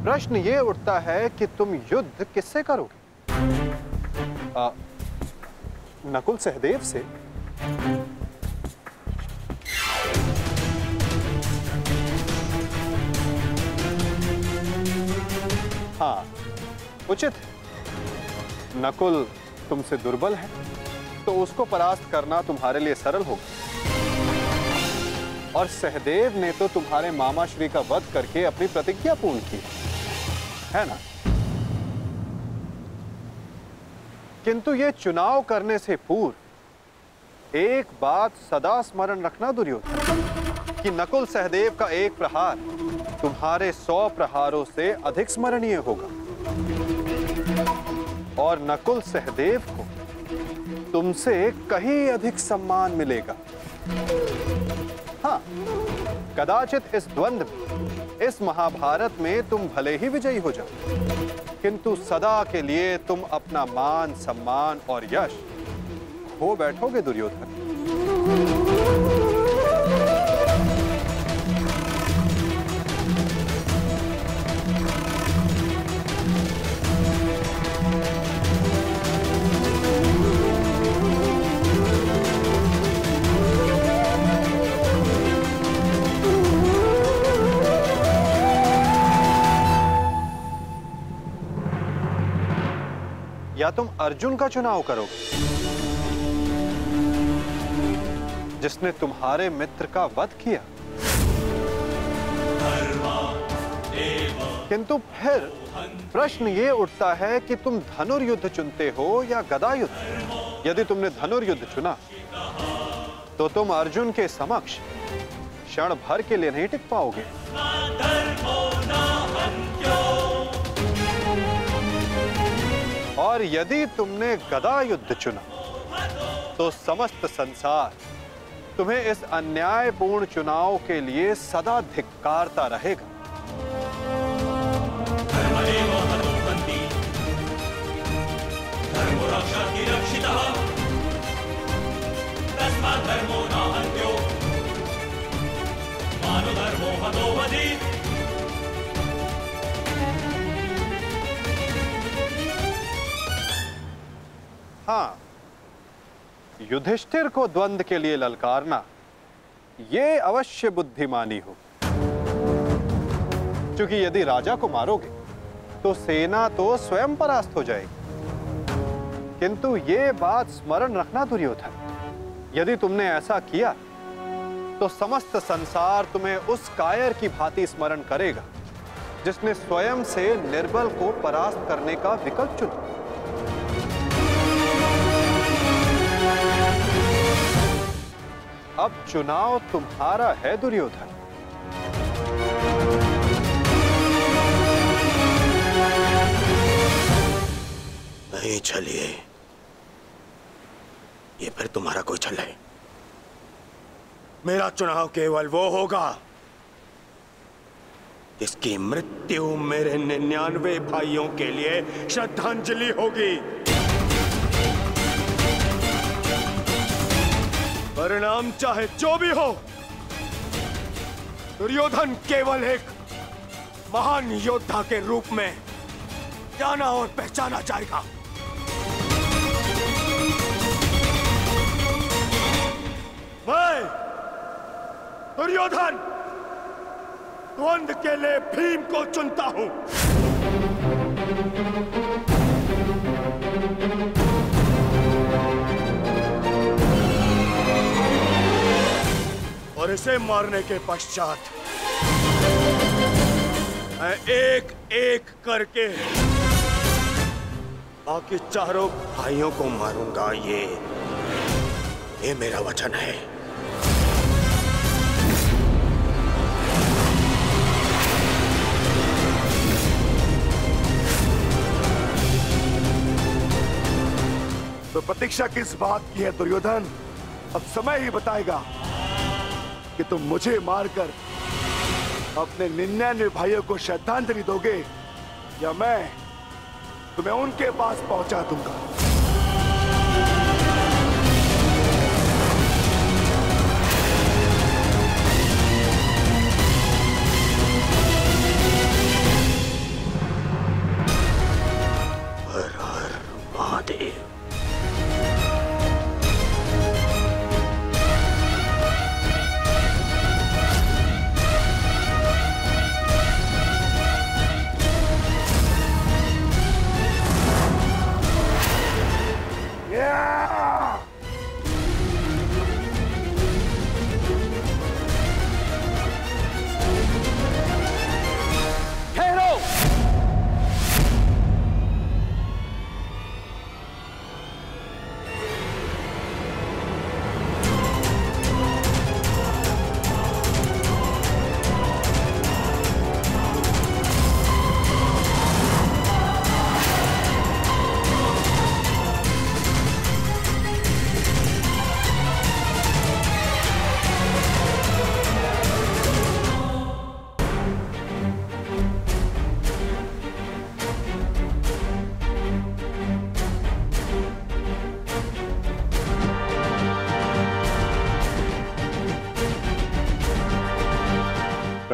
प्रश्न ये उठता है कि तुम युद्ध किससे करोगे? नकुल सहदेव से? हाँ, उचित है। नकुल तुमसे दुर्बल है, तो उसको परास्त करना तुम्हारे लिए सरल होगा। और सहदेव ने तो तुम्हारे मामा श्री का वध करके अपनी प्रतिज्ञा पूर्ण की है ना? किंतु ये चुनाव करने से पूर्व एक बात सदा स्मरण रखना दुर्योधन, कि नकुल सहदेव का एक प्रहार तुम्हारे 100 प्रहारों से अधिक स्मरणीय होगा। और नकुल सहदेव को तुमसे कहीं अधिक सम्मान मिलेगा। हाँ, कदाचित इस द्वंद्व में, इस महाभारत में तुम भले ही विजयी हो जाओ, किंतु सदा के लिए तुम अपना मान, सम्मान और यश खो बैठोगे दुर्योधन। या तुम अर्जुन का चुनाव करोगे, जिसने तुम्हारे मित्र का वध किया। किंतु फिर प्रश्न ये उठता है कि तुम धनुर्युद्ध चुनते हो या गदा युद्ध। यदि तुमने धनुर्युद्ध चुना तो तुम अर्जुन के समक्ष क्षण भर के लिए नहीं टिक पाओगे। और यदि तुमने गदा युद्ध चुना तो समस्त संसार तुम्हें इस अन्यायपूर्ण चुनाव के लिए सदा धिक्कारता रहेगा। हाँ, युधिष्ठिर को द्वंद्व के लिए ललकारना ये अवश्य बुद्धिमानी हो, क्योंकि यदि राजा को मारोगे तो सेना तो स्वयं परास्त हो जाएगी। किंतु ये बात स्मरण रखना दुर्योधन, यदि तुमने ऐसा किया तो समस्त संसार तुम्हें उस कायर की भांति स्मरण करेगा जिसने स्वयं से निर्बल को परास्त करने का विकल्प चुना। अब चुनाव तुम्हारा है दुर्योधन। नहीं चलिए, ये फिर तुम्हारा कोई छल है। मेरा चुनाव केवल वो होगा जिसकी मृत्यु मेरे 99 भाइयों के लिए श्रद्धांजलि होगी। परिणाम चाहे जो भी हो, दुर्योधन केवल एक महान योद्धा के रूप में जाना और पहचाना जाएगा। मैं दुर्योधन द्वंद्व के लिए भीम को चुनता हूं। और इसे मारने के पश्चात मैं एक एक करके बाकी चारों भाइयों को मारूंगा। ये मेरा वचन है। तो प्रतीक्षा किस बात की है दुर्योधन? अब समय ही बताएगा कि तुम मुझे मारकर अपने 99 भाइयों को श्रद्धांजलि दोगे या मैं तुम्हें उनके पास पहुंचा दूंगा।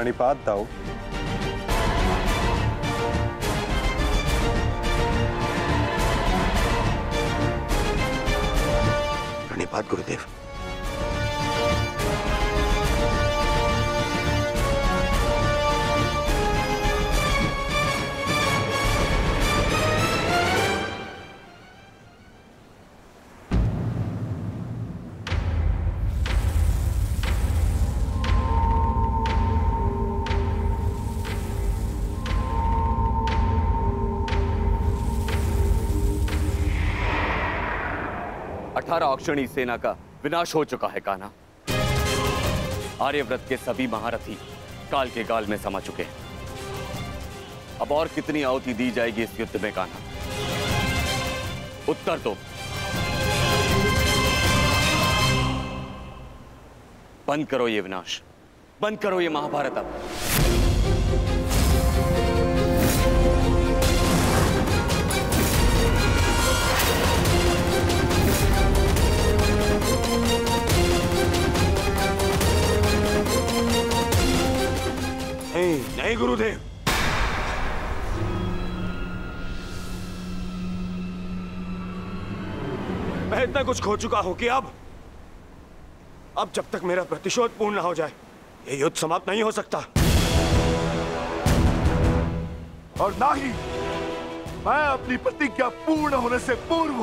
प्रणिपात दाऊ। प्रणिपात गुरुदेव। अक्षणी सेना का विनाश हो चुका है कान्हा। आर्यव्रत के सभी महारथी काल के गाल में समा चुके हैं। अब और कितनी आहुति दी जाएगी इस युद्ध में कान्हा? उत्तर दो। बंद करो ये विनाश, बंद करो ये महाभारत अब। नहीं गुरुदेव, मैं इतना कुछ खो चुका हूं कि अब जब तक मेरा प्रतिशोध पूर्ण न हो जाए ये युद्ध समाप्त नहीं हो सकता। और ना ही मैं अपनी प्रतिज्ञा पूर्ण होने से पूर्व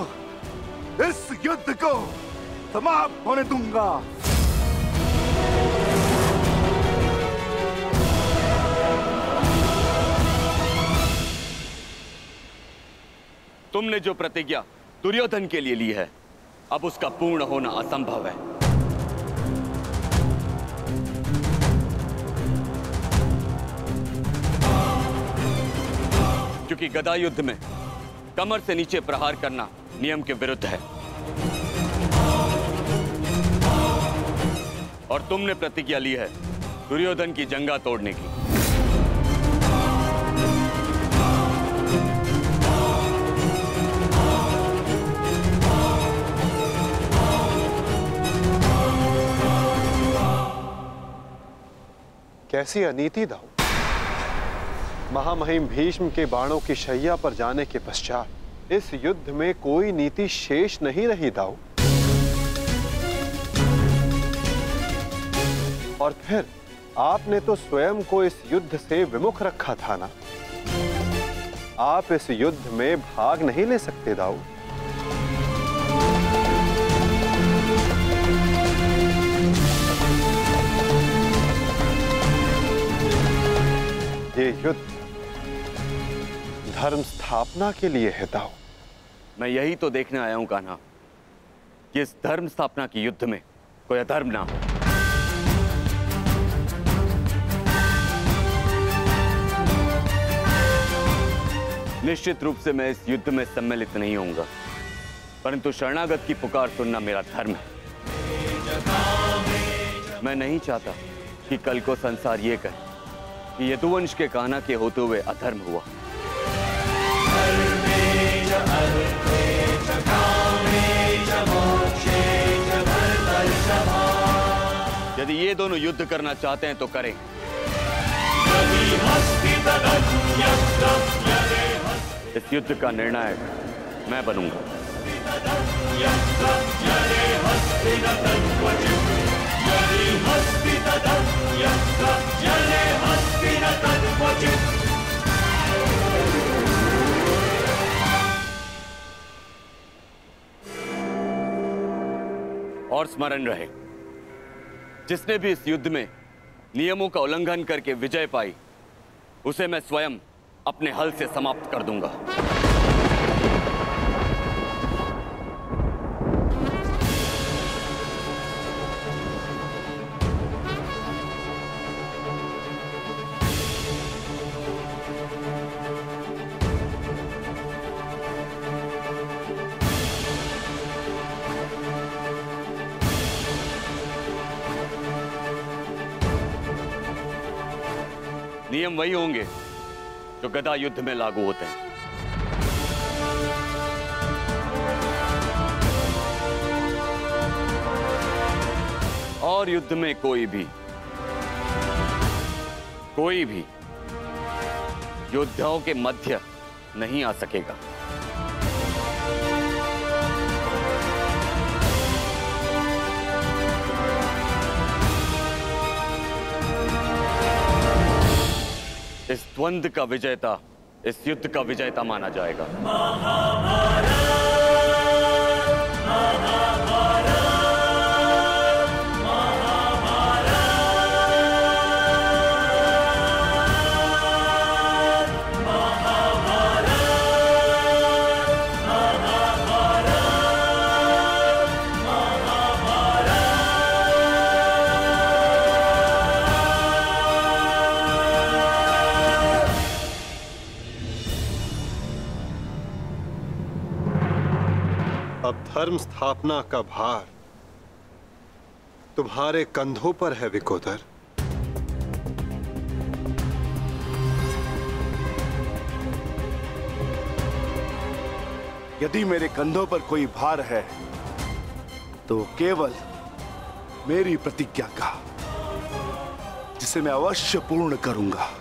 इस युद्ध को समाप्त होने दूंगा। तुमने जो प्रतिज्ञा दुर्योधन के लिए ली है, अब उसका पूर्ण होना असंभव है। क्योंकि गदा युद्ध में कमर से नीचे प्रहार करना नियम के विरुद्ध है। और तुमने प्रतिज्ञा ली है दुर्योधन की जंगा तोड़ने की। कैसी अनीति दाऊ। महामहिम भीष्म के बाणों की शैया पर जाने के पश्चात इस युद्ध में कोई नीति शेष नहीं रही दाऊ। और फिर आपने तो स्वयं को इस युद्ध से विमुख रखा था ना। आप इस युद्ध में भाग नहीं ले सकते दाऊ। ये युद्ध धर्म स्थापना के लिए है दाऊ। मैं यही तो देखने आया हूं कान्हा कि इस धर्म स्थापना की युद्ध में कोई अधर्म ना हो। निश्चित रूप से मैं इस युद्ध में सम्मिलित नहीं होऊंगा, परंतु शरणागत की पुकार सुनना मेरा धर्म है। मैं नहीं चाहता कि कल को संसार ये कहे कि यदुवंश के कान्हा के होते हुए अधर्म हुआ। यदि ये दोनों युद्ध करना चाहते हैं तो करें। इस युद्ध का निर्णायक मैं बनूंगा। और स्मरण रहे, जिसने भी इस युद्ध में नियमों का उल्लंघन करके विजय पाई, उसे मैं स्वयं अपने हल से समाप्त कर दूंगा। नियम वही होंगे जो गदा युद्ध में लागू होते हैं। और युद्ध में कोई भी कोई भी योद्धाओं के मध्य नहीं आ सकेगा। इस द्वंद्व का विजेता इस युद्ध का विजेता माना जाएगा। अब धर्म स्थापना का भार तुम्हारे कंधों पर है विकोदर। यदि मेरे कंधों पर कोई भार है तो केवल मेरी प्रतिज्ञा का, जिसे मैं अवश्य पूर्ण करूंगा।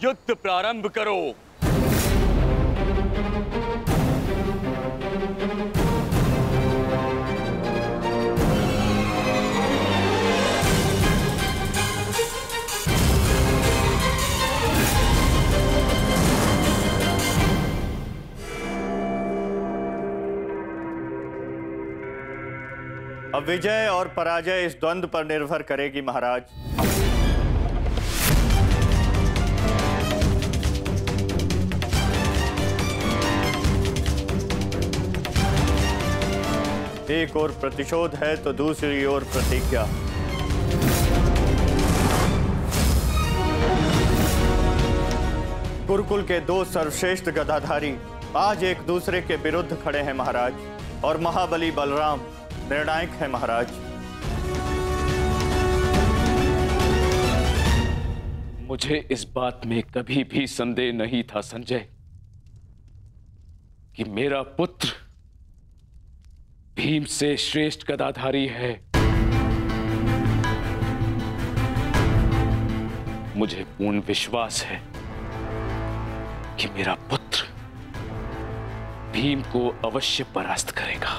युद्ध प्रारंभ करो। अब विजय और पराजय इस द्वंद्व पर निर्भर करेगी महाराज। एक ओर प्रतिशोध है तो दूसरी ओर प्रतिज्ञा। गुरुकुल के दो सर्वश्रेष्ठ गदाधारी आज एक दूसरे के विरुद्ध खड़े हैं महाराज, और महाबली बलराम निर्णायक है महाराज। मुझे इस बात में कभी भी संदेह नहीं था संजय कि मेरा पुत्र भीम से श्रेष्ठ गदाधारी है। मुझे पूर्ण विश्वास है कि मेरा पुत्र भीम को अवश्य परास्त करेगा।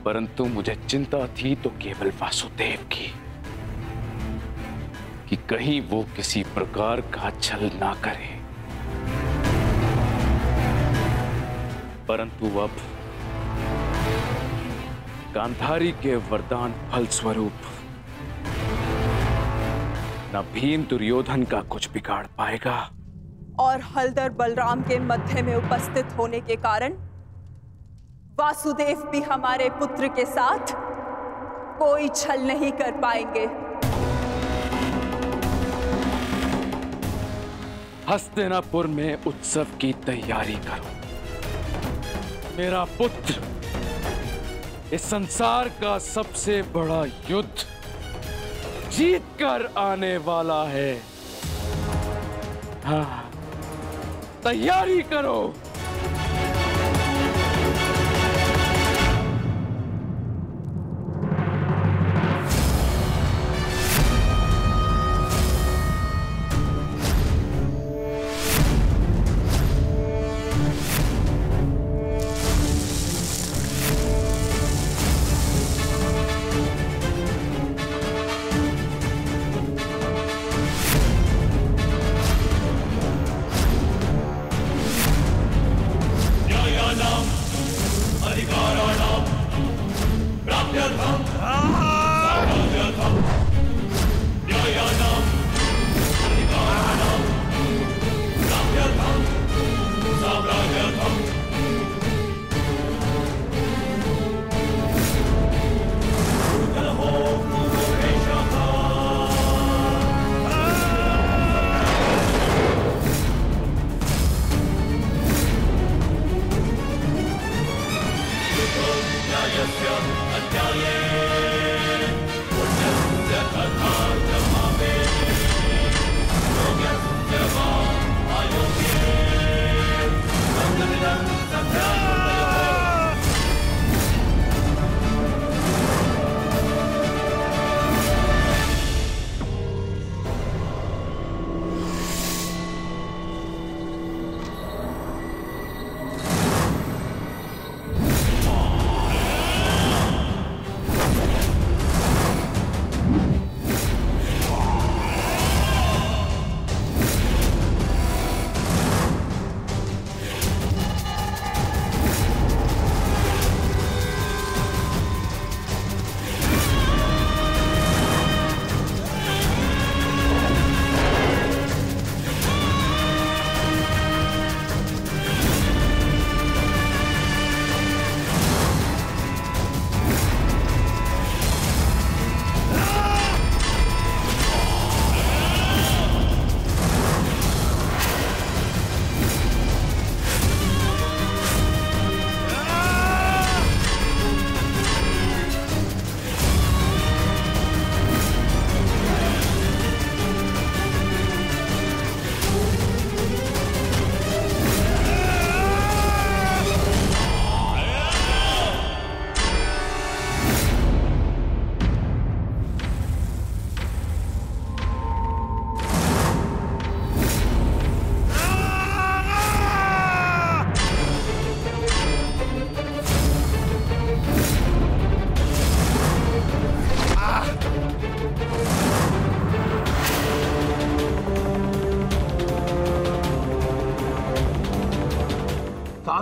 परंतु मुझे चिंता थी तो केवल वासुदेव की, कि कहीं वो किसी प्रकार का छल ना करे। परंतु अब गांधारी के वरदान फलस्वरूप न भीम दुर्योधन का कुछ बिगाड़ पाएगा, और हलधर बलराम के मध्य में उपस्थित होने के कारण वासुदेव भी हमारे पुत्र के साथ कोई छल नहीं कर पाएंगे। हस्तिनापुर में उत्सव की तैयारी करो। मेरा पुत्र इस संसार का सबसे बड़ा युद्ध जीत कर आने वाला है। हाँ, तैयारी करो।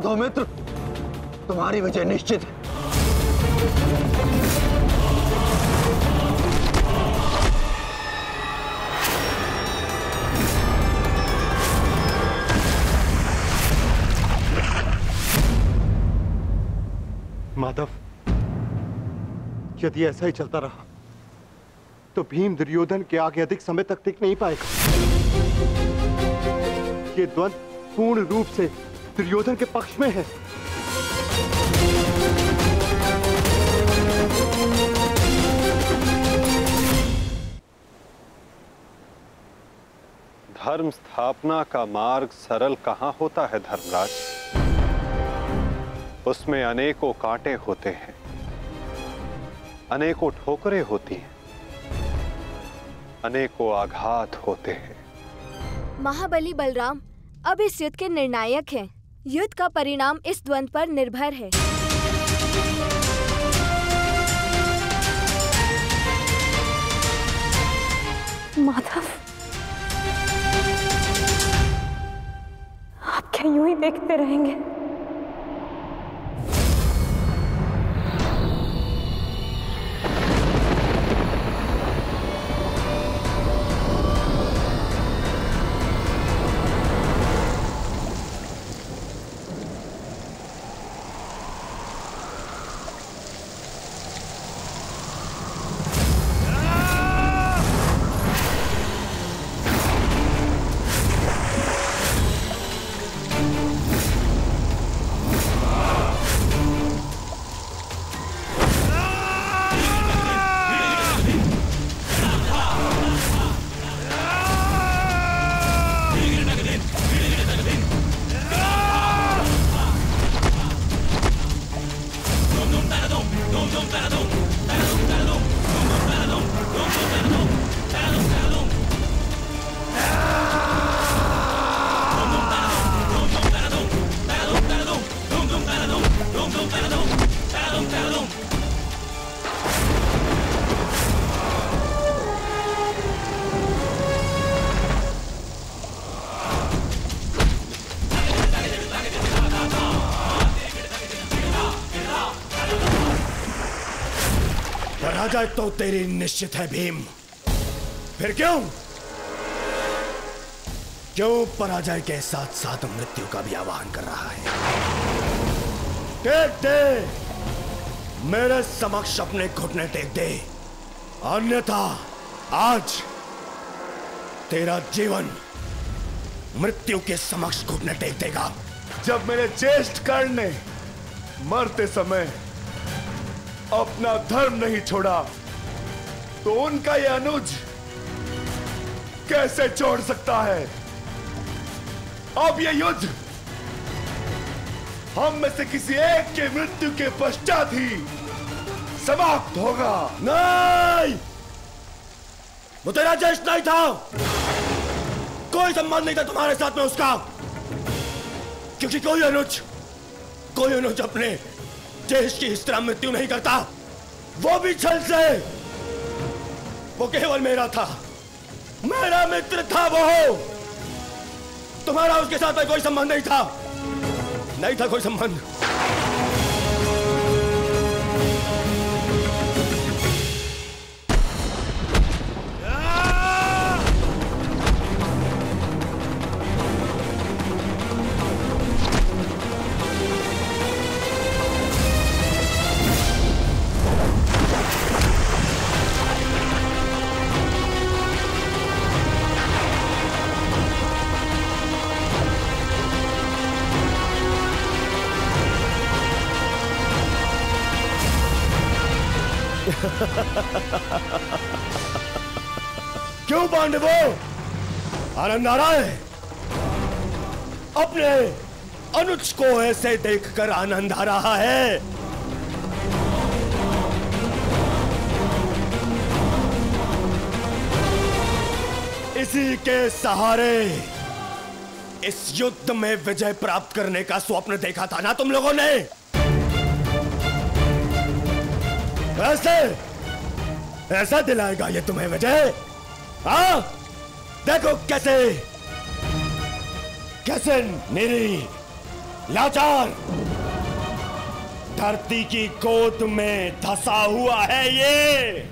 माधव मित्र, तुम्हारी विजय निश्चित है। माधव, यदि ऐसा ही चलता रहा तो भीम दुर्योधन के आगे अधिक समय तक टिक नहीं पाएगा। ये द्वंद्व पूर्ण रूप से दुर्योधन के पक्ष में है। धर्म स्थापना का मार्ग सरल कहां होता है धर्मराज? उसमें अनेकों कांटे होते हैं, अनेकों ठोकरें होती हैं, अनेकों आघात होते हैं। महाबली बलराम अब इस युद्ध के निर्णायक हैं। युद्ध का परिणाम इस द्वंद्व पर निर्भर है। माधव, आप क्या यूं ही देखते रहेंगे? पराजय तो तेरी निश्चित है भीम। फिर क्यों पराजय के साथ साथ मृत्यु का भी आह्वान कर रहा है? टेक दे, मेरे समक्ष अपने घुटने टेक दे, अन्यथा आज तेरा जीवन मृत्यु के समक्ष घुटने टेक देगा। जब मेरे ज्येष्ठ कर्ण ने मरते समय अपना धर्म नहीं छोड़ा तो उनका यह अनुज कैसे छोड़ सकता है? अब यह युद्ध हम में से किसी एक के मृत्यु के पश्चात ही समाप्त होगा। नहीं, वो तेरा ज्येष्ठ नहीं था, कोई संबंध नहीं था तुम्हारे साथ में उसका, क्योंकि कोई अनुज अपने देश की इस तरह मृत्यु नहीं करता, वो भी छल से। वो केवल मेरा था, मेरा मित्र था वो। तुम्हारा उसके साथ में कोई संबंध नहीं था कोई संबंध। क्यों पांडवों, आनंद आ रहा है? अपने अनुज को ऐसे देखकर आनंद आ रहा है? इसी के सहारे इस युद्ध में विजय प्राप्त करने का स्वप्न देखा था ना तुम लोगों ने? ऐसा दिलाएगा ये तुम्हें विजय? हाँ, देखो कैसे लाचार, धरती की गोद में धंसा हुआ है ये।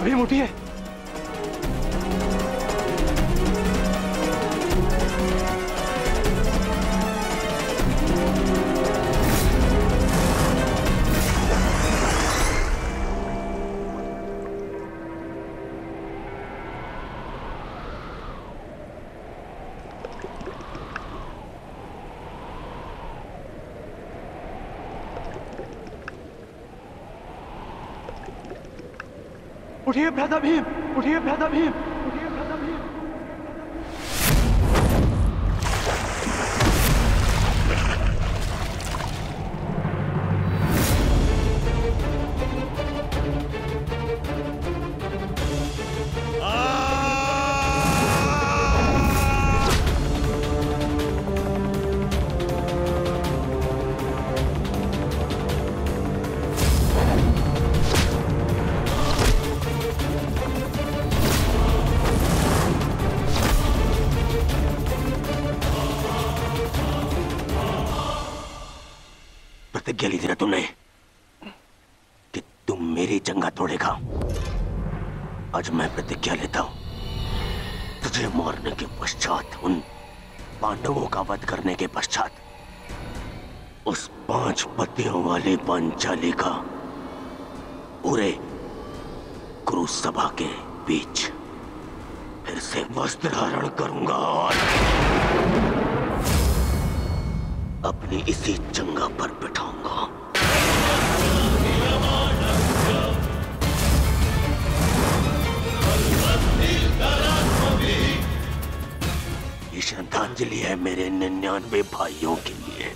भीम उठिए। उठिए भ्राता भीम, उठिए भ्राता भीम, उठिए भ्राता भीम। प्रतिज्ञा ली थी ना तुमने कि तुम मेरी जंगा तोड़ेगा। आज मैं प्रतिज्ञा लेता हूं, तुझे मारने के पश्चात, उन पांडवों का वध करने के पश्चात, उस 5 पतियों वाली पांचाली का पूरे कुरु सभा के बीच फिर से वस्त्र हरण करूंगा और अपनी इसी जंगा पर बिठाऊंगा। ये श्रद्धांजलि है मेरे 99 भाइयों के लिए।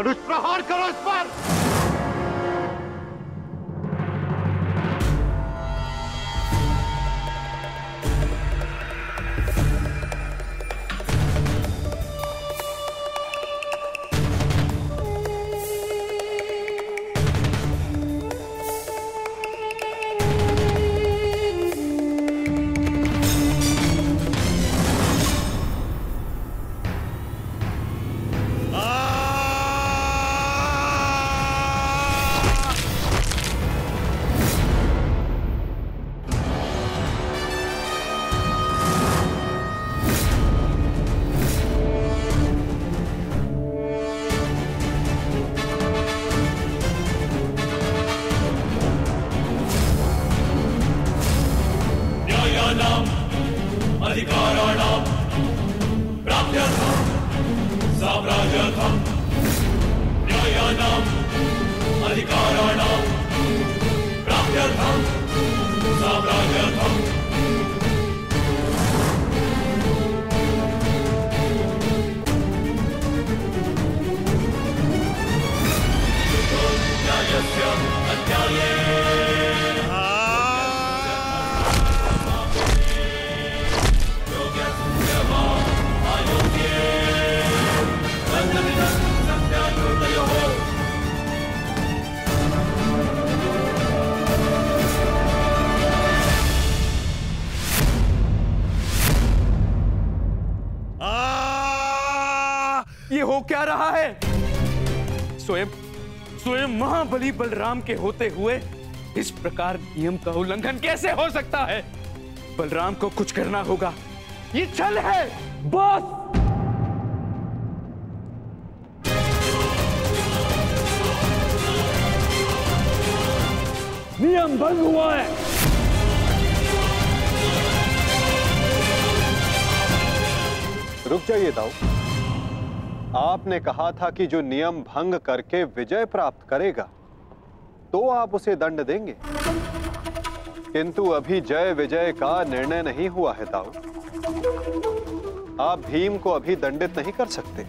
अनुज प्रहार करो इस पर। ये हो क्या रहा है? स्वयं महाबली बलराम के होते हुए इस प्रकार नियम का उल्लंघन कैसे हो सकता है? बलराम को कुछ करना होगा। ये छल है बॉस। नियम भंग हुआ है। रुक जाइए दाऊ। आपने कहा था कि जो नियम भंग करके विजय प्राप्त करेगा तो आप उसे दंड देंगे, किंतु अभी जय विजय का निर्णय नहीं हुआ है दाऊ। आप भीम को अभी दंडित नहीं कर सकते।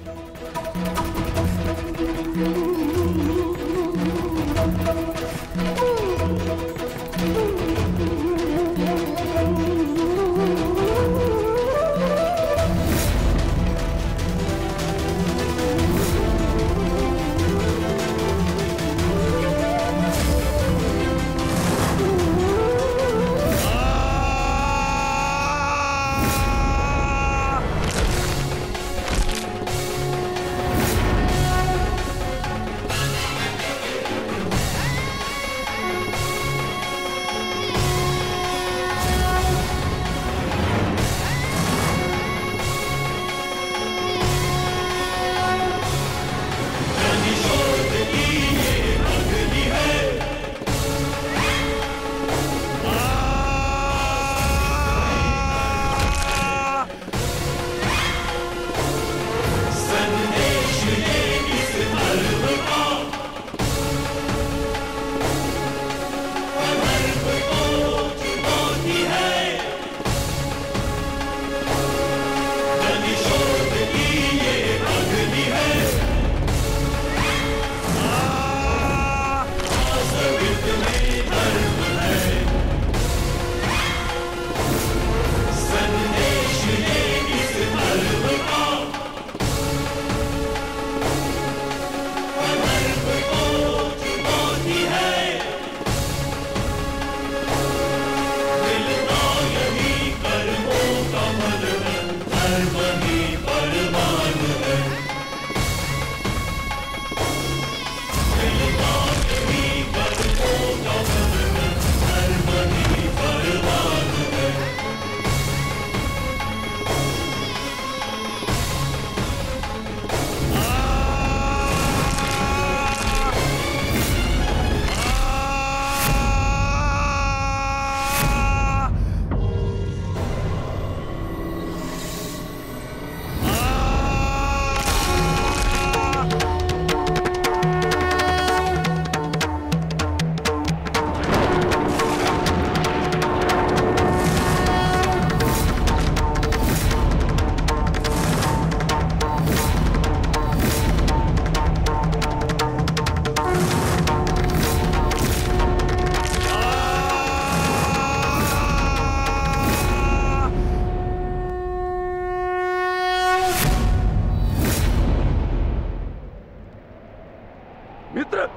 मित्र,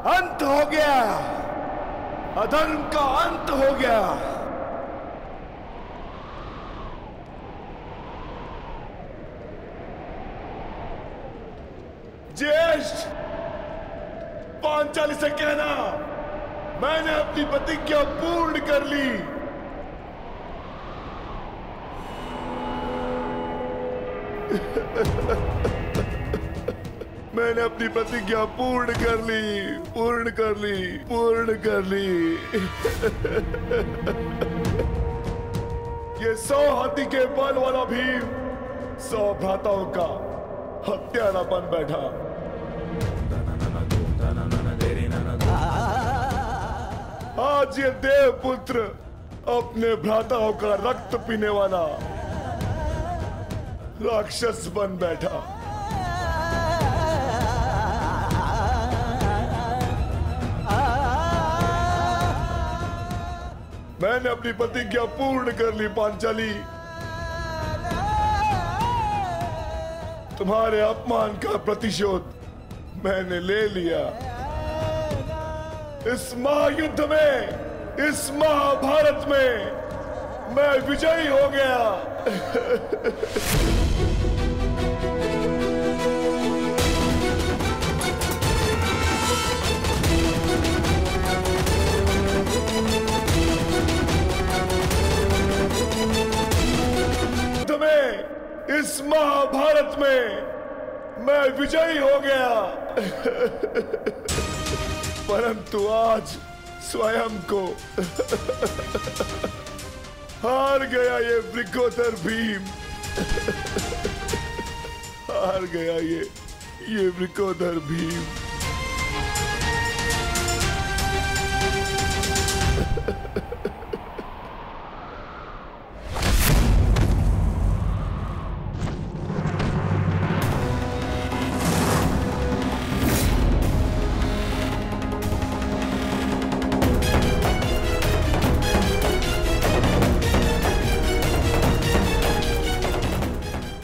अंत हो गया, अधर्म का अंत हो गया। ज्येष्ठ, पांचाली से कहना मैंने अपनी प्रतिज्ञा पूर्ण कर ली। मैंने अपनी प्रतिज्ञा पूर्ण कर ली, पूर्ण कर ली, पूर्ण कर ली। ये 100 हाथी के बल वाला भीम 100 भ्राताओं का हत्यारा बन बैठा। आज ये देवपुत्र अपने भ्राताओं का रक्त पीने वाला राक्षस बन बैठा। मैंने अपनी प्रतिज्ञा पूर्ण कर ली पांचाली। तुम्हारे अपमान का प्रतिशोध मैंने ले लिया। इस महायुद्ध में, इस महाभारत में मैं विजयी हो गया। इस महाभारत में मैं विजयी हो गया। परंतु आज स्वयं को हार गया ये वृकोदर भीम। हार गया ये वृकोदर भीम।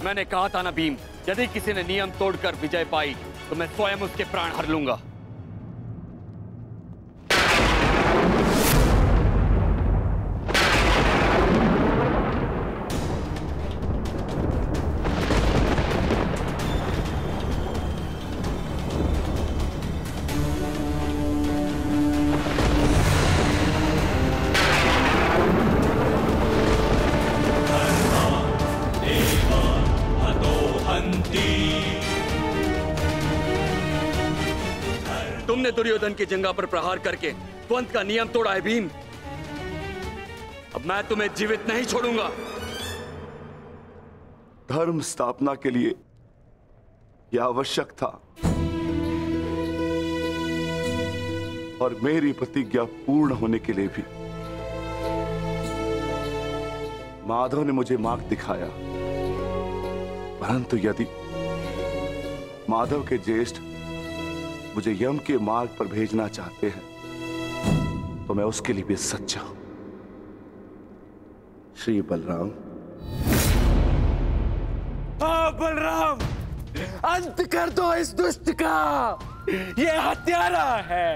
मैंने कहा था ना भीम, यदि किसी ने नियम तोड़कर विजय पाई तो मैं स्वयं उसके प्राण हर लूंगा। तुमने दुर्योधन की जंगा पर प्रहार करके द्वंद का नियम तोड़ा है भीम। अब मैं तुम्हें जीवित नहीं छोड़ूंगा। धर्म स्थापना के लिए यह आवश्यक था और मेरी प्रतिज्ञा पूर्ण होने के लिए भी माधव ने मुझे मार्ग दिखाया। परंतु यदि माधव के ज्येष्ठ मुझे यम के मार्ग पर भेजना चाहते हैं तो मैं उसके लिए भी सच्चा हूं। श्री बलराम। हाँ बलराम, अंत कर दो इस दुष्ट का। ये हत्यारा है।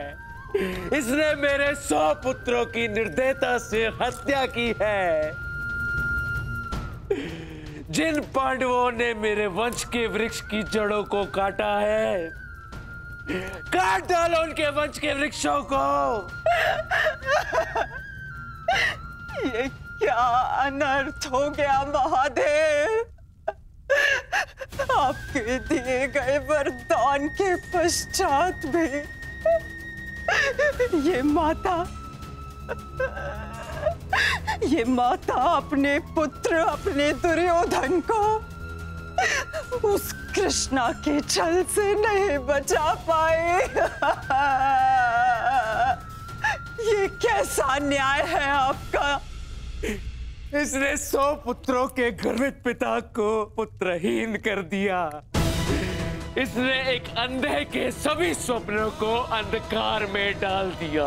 इसने मेरे 100 पुत्रों की निर्दयता से हत्या की है। जिन पांडवों ने मेरे वंश के वृक्ष की जड़ों को काटा है, काट डालो उनके वंश के वृक्षों को। ये क्या अनर्थ हो गया महादेव। आपके दिए गए वरदान के पश्चात भी ये माता अपने पुत्र, अपने दुर्योधन को उस कृष्णा के छल से नहीं बचा पाए। ये कैसा न्याय है आपका? इसने 100 पुत्रों के गर्वित पिता को पुत्रहीन कर दिया। इसने एक अंधे के सभी स्वप्नों को अंधकार में डाल दिया।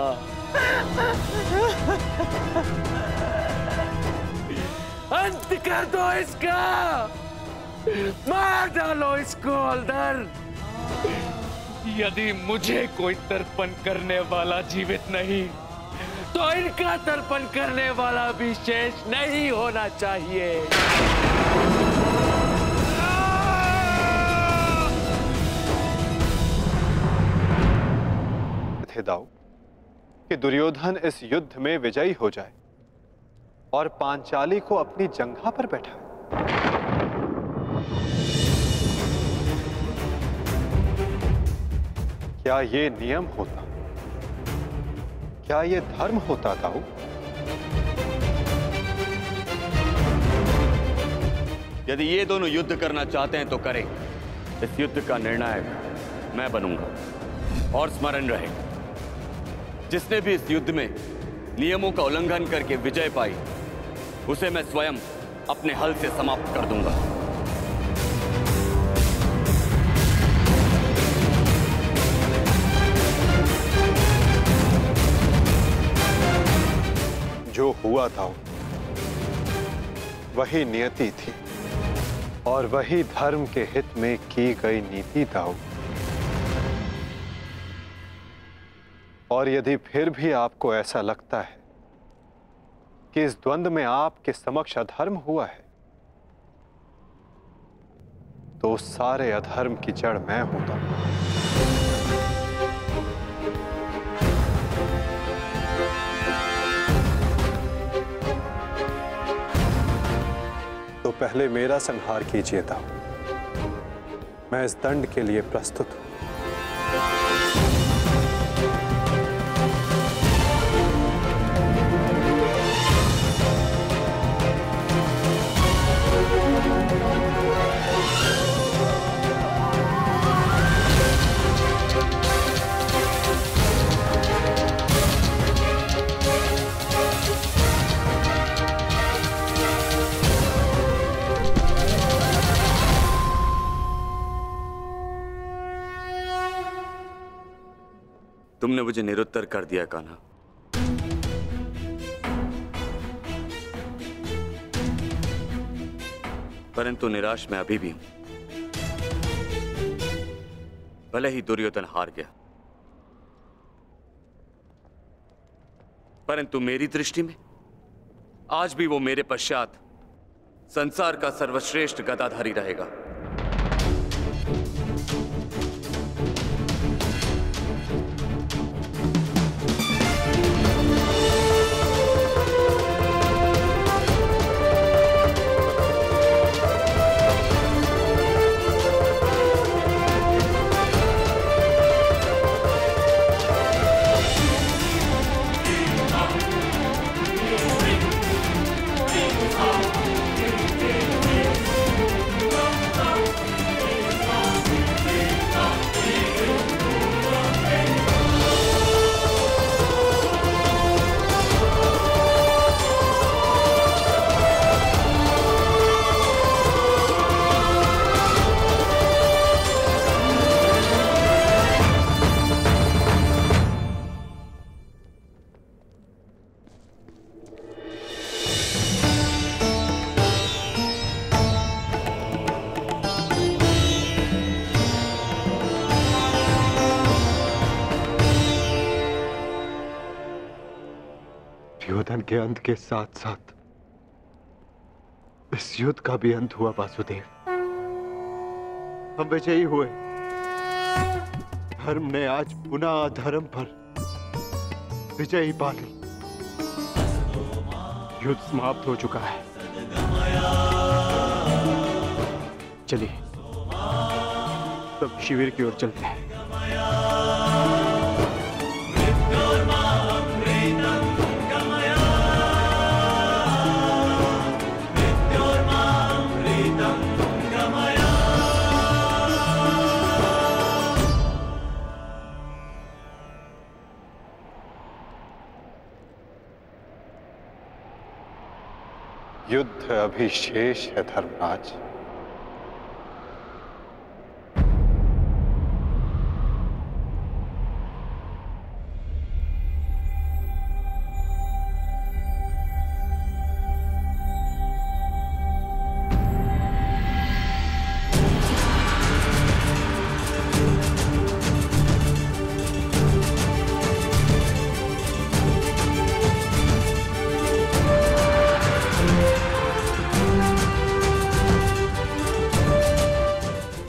अंत कर दो इसका, मार डालो इसको हलधर। यदि मुझे कोई तर्पण करने वाला जीवित नहीं, तो इनका तर्पण करने वाला भी शेष नहीं होना चाहिए। थे दाऊ कि दुर्योधन इस युद्ध में विजयी हो जाए और पांचाली को अपनी जंघा पर बैठाए। क्या ये नियम होता? क्या ये धर्म होता दाऊ? यदि ये दोनों युद्ध करना चाहते हैं तो करें। इस युद्ध का निर्णायक मैं बनूंगा। और स्मरण रहे, जिसने भी इस युद्ध में नियमों का उल्लंघन करके विजय पाई, उसे मैं स्वयं अपने हल से समाप्त कर दूंगा। जो हुआ था वही नियति थी और वही धर्म के हित में की गई नीति था। और यदि फिर भी आपको ऐसा लगता है कि इस द्वंद्व में आपके समक्ष अधर्म हुआ है, तो उस सारे अधर्म की जड़ मैं होता हूं। तो पहले मेरा संहार कीजिए दाऊ। मैं इस दंड के लिए प्रस्तुत हूं। तुमने मुझे निरुत्तर कर दिया कान्हा। परंतु निराश मैं अभी भी हूं। भले ही दुर्योधन हार गया, परंतु मेरी दृष्टि में आज भी वो मेरे पश्चात संसार का सर्वश्रेष्ठ गदाधारी रहेगा। दुर्योधन के अंत के साथ साथ इस युद्ध का भी अंत हुआ वासुदेव। हम विजयी हुए। धर्म ने आज पुनः अधर्म पर विजयी पा ली। युद्ध समाप्त हो चुका है। चलिए सब शिविर की ओर चलते हैं। युद्ध अभी शेष है धर्मराज।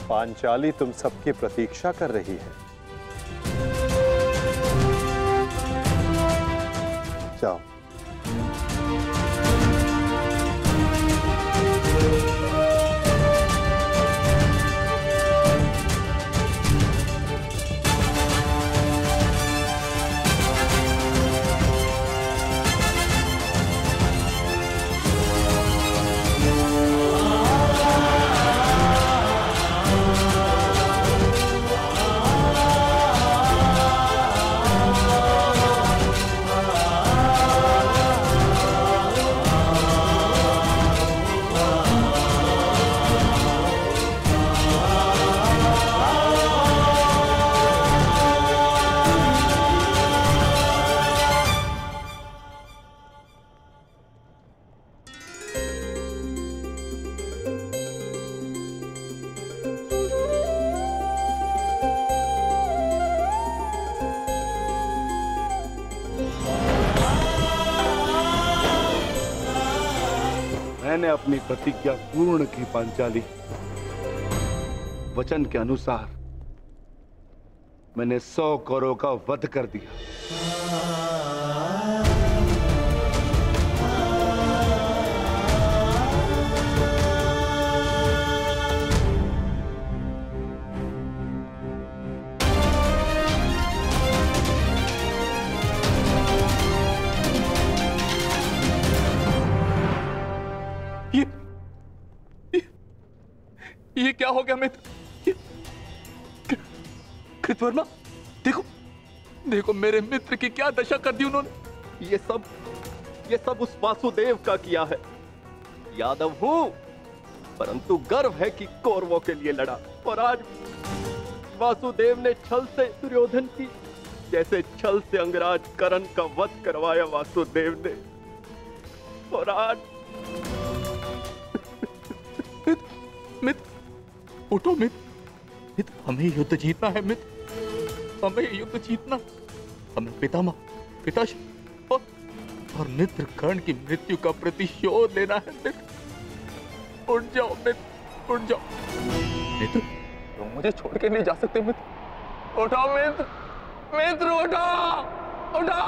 पांचाली तुम सबकी प्रतीक्षा कर रही है। जाओ। मैंने अपनी प्रतिज्ञा पूर्ण की पांचाली। वचन के अनुसार मैंने 100 कौरवों का वध कर दिया। ये क्या हो गया मित्र? कृतवर्मा, देखो देखो मेरे मित्र की क्या दशा कर दी उन्होंने। ये सब उस वासुदेव का किया है। यादव हूं, परंतु गर्व है कि कौरवों के लिए लड़ा। और आज वासुदेव ने छल से दुर्योधन की, जैसे छल से अंगराज कर्ण का वध करवाया वासुदेव ने। और आज मित्र उठो मित्र, हमें युद्ध जीतना है मित्र, हमें युद्ध जीतना। हमें पिताश्री और मित्र कर्ण की मृत्यु का प्रतिशोध लेना है मित्र। उठ जाओ मित्र, उठ जाओ मित्र, तुम मुझे छोड़ के नहीं जा सकते मित्र। उठो मित्र, मित्र उठो, उठो।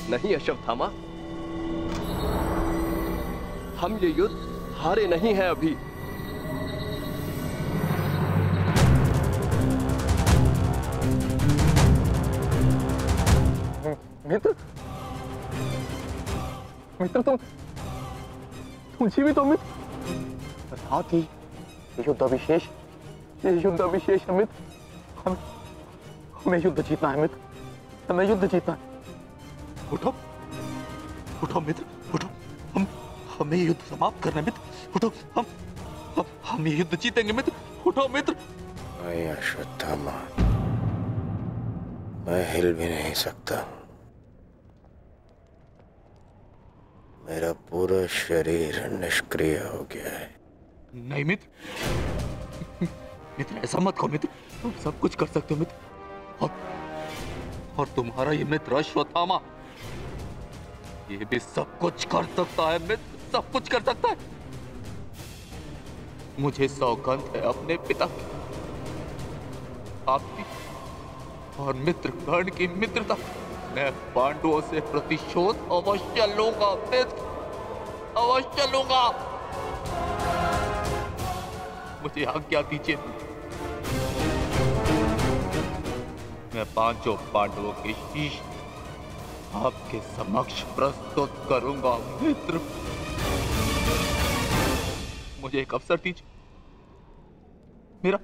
नहीं अश्वत्थामा, हम ये युद्ध हारे नहीं हैं अभी। मित्र तुम जीवित हो मित्र। साथ ही युद्ध अभिशेष है मित्र। हमें युद्ध जीतना है मित्र, हमें युद्ध जीतना है। उठो मित्र, उठो। हमें युद्ध समाप्त करना है मित्र। उठो, हम ये युद्ध जीतेंगे मित्र। उठो मित्र। नहीं अश्वत्थामा, मैं हिल भी नहीं सकता। मेरा पूरा शरीर निष्क्रिय हो गया है। नहीं मित्र ऐसा मत कहो मित्र, तुम सब कुछ कर सकते हो मित्र। और तुम्हारा ये मित्र अश्वत्थामा, ये भी सब कुछ कर सकता है मित्र, सब कुछ कर सकता है। मुझे सौगंध है अपने पिता की, आपकी और मित्र कर्ण की मित्रता। मैं पांडवों से प्रतिशोध अवश्य लूंगा मित्र, अवश्य लूंगा। मुझे आज्ञा दीजिए, मैं पांचों पांडवों के शीश आपके समक्ष प्रस्तुत करूंगा मित्र। मुझे एक अवसर दीजिए, मेरा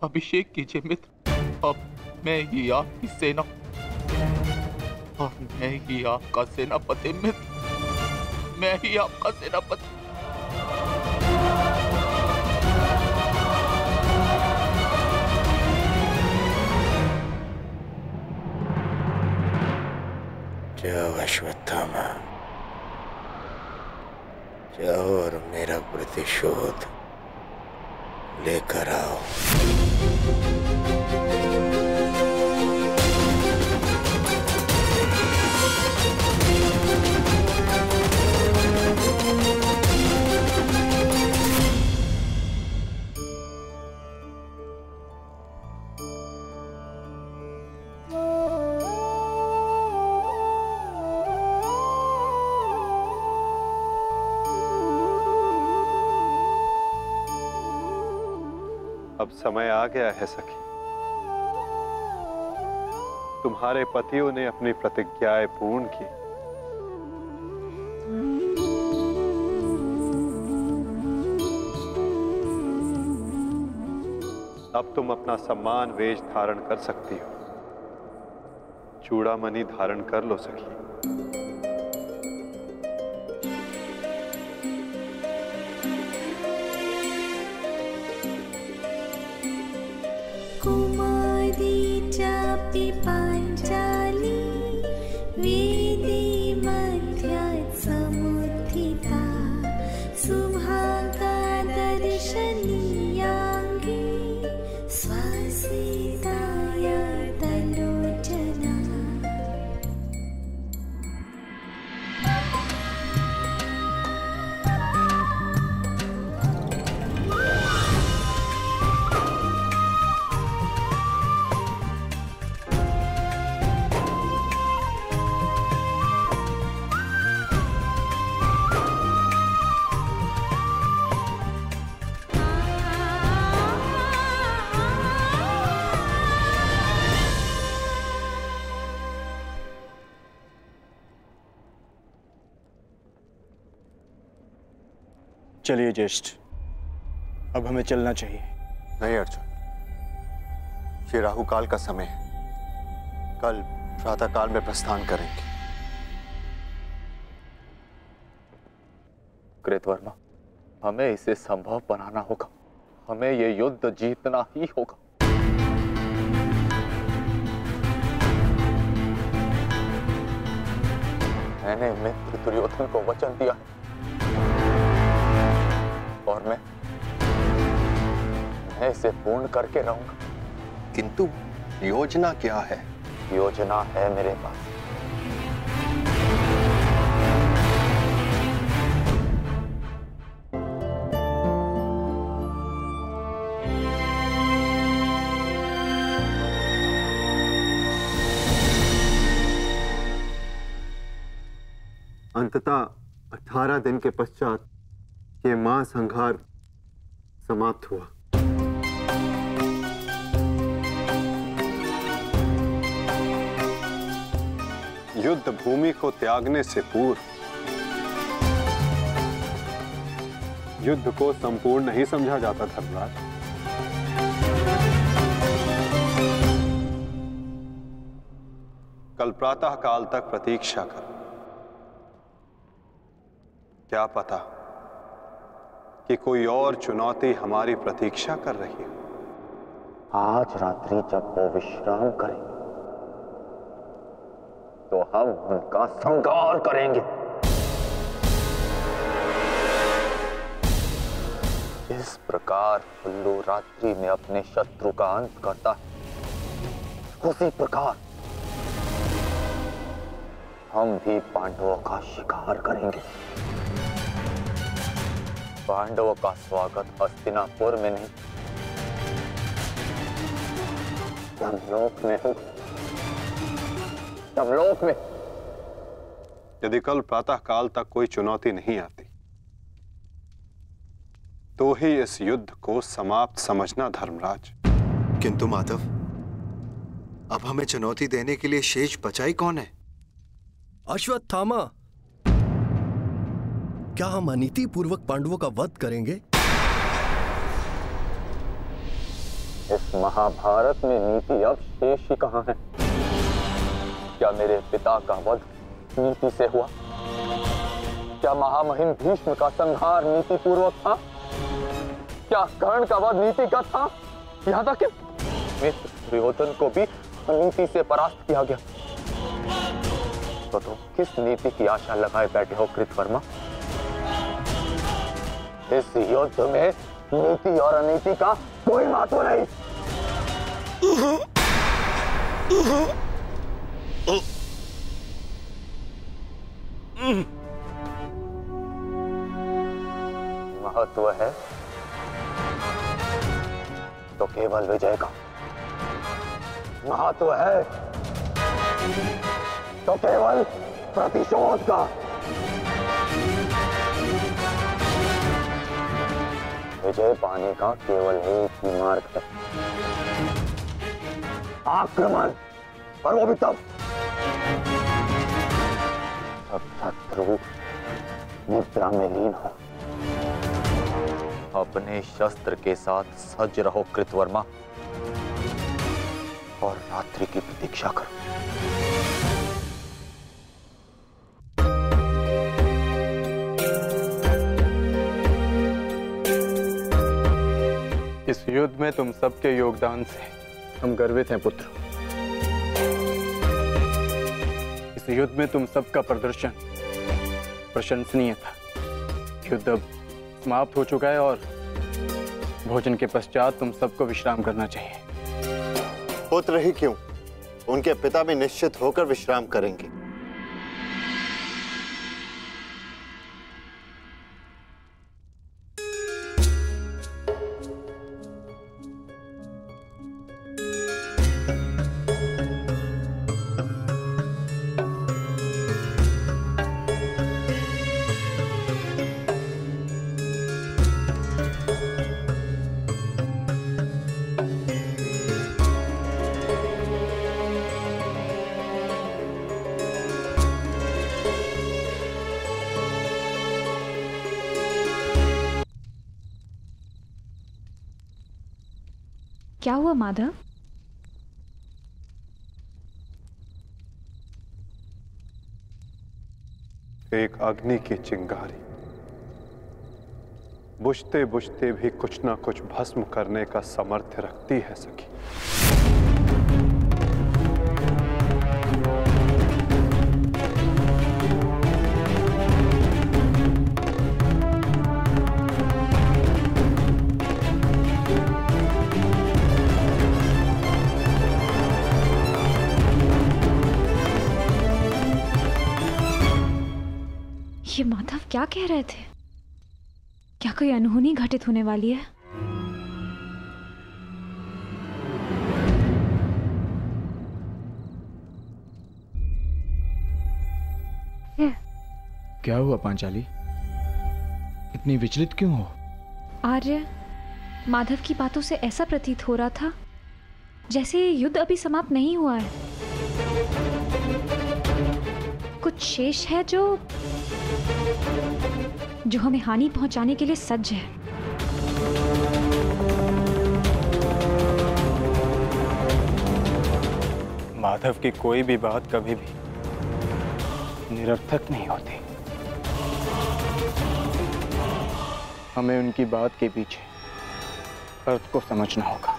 अभिषेक कीजिए मित्र। अब मैं ही आपकी सेना और मैं ही आपका सेनापति मित्र, मैं ही आपका सेनापति। जाओ अश्वत्थामा, जाओ और मेरा प्रतिशोध लेकर आओ। अब समय आ गया है सखी, तुम्हारे पतियों ने अपनी प्रतिज्ञाएं पूर्ण की। अब तुम अपना सम्मान वेश धारण कर सकती हो, चूड़ामणि धारण कर लो सखी। पांचाली वेदी मध्यात् समुत्थिता शुभांगा दर्शनीयांगी स्वासिताय तलोचना। चलिए ज्येष्ठ, अब हमें चलना चाहिए। नहीं अर्जुन, ये राहुकाल का समय है, कल प्रातःकाल में प्रस्थान करेंगे। कृतवर्मा, हमें इसे संभव बनाना होगा, हमें ये युद्ध जीतना ही होगा। मैंने मित्र दुर्योधन को वचन दिया है और मैं इसे पूर्ण करके रहूंगा। किंतु योजना क्या है? योजना है मेरे पास। अंततः 18 दिन के पश्चात ये महासंहार समाप्त हुआ। युद्ध भूमि को त्यागने से पूर्व युद्ध को संपूर्ण नहीं समझा जाता धर्मराज। कल प्रातः काल तक प्रतीक्षा कर, क्या पता कि कोई और चुनौती हमारी प्रतीक्षा कर रही है। आज रात्रि जब वो विश्राम करें तो हम उनका संहार करेंगे। जिस प्रकार उल्लू रात्रि में अपने शत्रु का अंत करता है, उसी प्रकार हम भी पांडवों का शिकार करेंगे। पांडवों का स्वागत हस्तिनापुर में नहीं, यमलोक में हो, यमलोक में। यदि कल प्रातः काल तक कोई चुनौती नहीं आती तो ही इस युद्ध को समाप्त समझना धर्मराज। किंतु माधव, अब हमें चुनौती देने के लिए शेष बचा ही कौन है? अश्वत्थामा, क्या हम अनीति पूर्वक पांडवों का वध करेंगे? इस महाभारत में नीति अब शेष ही कहां है? क्या मेरे पिता का वध नीति से हुआ? क्या महामहिम भीष्म का संहार नीति पूर्वक था? क्या कर्ण का वध नीति का था? यहाँ तक कि मित्र दुर्योधन को भी नीति से परास्त किया गया। तो तुम किस नीति की आशा लगाए बैठे हो कृतवर्मा? इस युद्ध में नीति और अनीति का कोई महत्व नहीं। महत्व है तो केवल विजय का, महत्व है तो केवल प्रतिशोध का। विजय पाने का केवल एक ही मार्ग है, आक्रमण, और वो भी तब जब शत्रु निद्रा में लीन हो। अपने शस्त्र के साथ सज्ज रहो कृतवर्मा, और रात्रि की प्रतीक्षा करो। इस युद्ध में तुम सबके योगदान से हम गर्वित हैं पुत्र। इस युद्ध में तुम सबका प्रदर्शन प्रशंसनीय था। युद्ध अब समाप्त हो चुका है और भोजन के पश्चात तुम सबको विश्राम करना चाहिए। पुत्र ही क्यों, उनके पिता भी निश्चित होकर विश्राम करेंगे। क्या हुआ माधव? एक अग्नि की चिंगारी बुझते बुझते भी कुछ ना कुछ भस्म करने का सामर्थ्य रखती है सखी। ये माधव क्या कह रहे थे? क्या कोई अनहोनी घटित होने वाली है? क्या हुआ पांचाली? इतनी विचलित क्यों हो? आर्य, माधव की बातों से ऐसा प्रतीत हो रहा था जैसे ये युद्ध अभी समाप्त नहीं हुआ है। कुछ शेष है जो हमें हानि पहुंचाने के लिए सज्ज है। माधव की कोई भी बात कभी भी निरर्थक नहीं होती। हमें उनकी बात के पीछे अर्थ को समझना होगा।